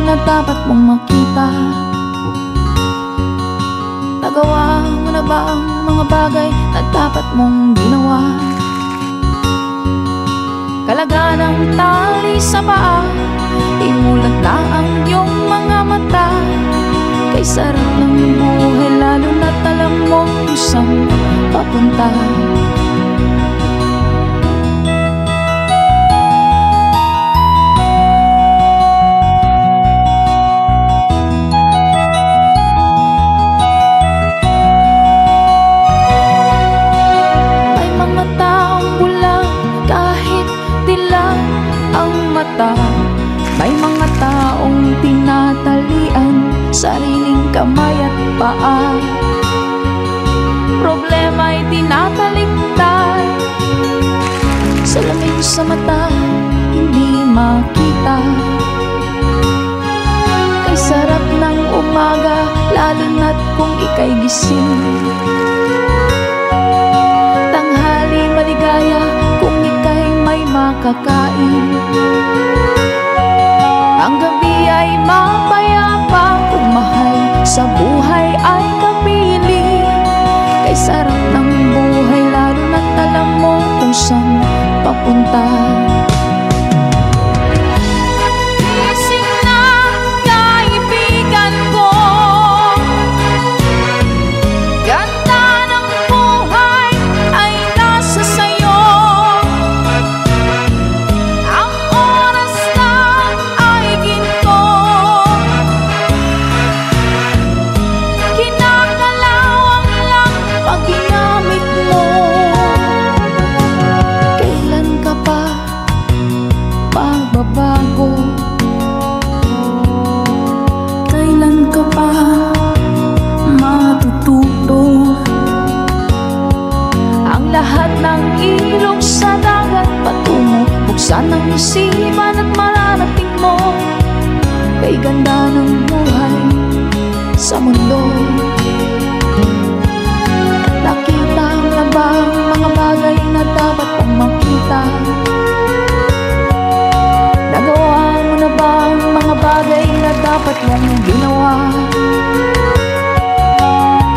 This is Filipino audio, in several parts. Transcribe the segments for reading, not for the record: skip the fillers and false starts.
na dapat mong makita. Nagawa mo na ba ang mga bagay na dapat mong ginawa? Kalaga ng tali sa paa, imulat na ang iyong mga mata. Kay sarap ng buhay lalo na't alam mo kung saan papunta. May mga taong bulag kahit dilag ang mata. May mga taong tinatalian sariling kamay at paa. Problema'y tinataliktad, salamin sa mata hindi makita. Kay sarap ng umaga lalo na't kung ika'y gising. Tanghali maligaya kung ika'y may makakain. Ang gabi ay mapayapa kung mahal sa buhay ay kapili. Kay sarap ng buhay lalo na't alam mo kung saan papunta. Gising na kaibigan ko, ganda ng buhay ay nasa sayo. Ang oras na ay ginto, kinakalawang lang pag ginamit mo. Kailan ka pa magbabago? Kailan ka pa matututo? Ang lahat ng ilog sa dagat patungo, buksan ang isipan at mararating mo. Kay ganda ng buhay sa mundo. Nakita mo na ba ang mga bagay na dapat mong makita? Nagawa mo na ba ang mga bagay na dapat mong ginawa?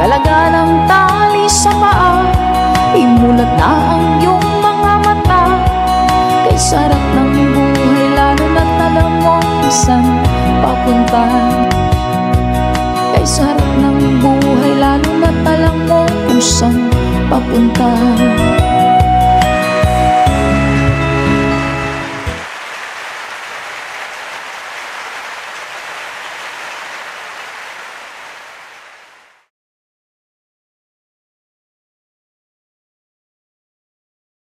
Kalaga ng tali sa paa, imulat na ang iyong mga mata. Kay sarap ng buhay lalo na't alam mo kung saan papunta. Kay sarap ng buhay lalo na't alam mo kung saan papunta.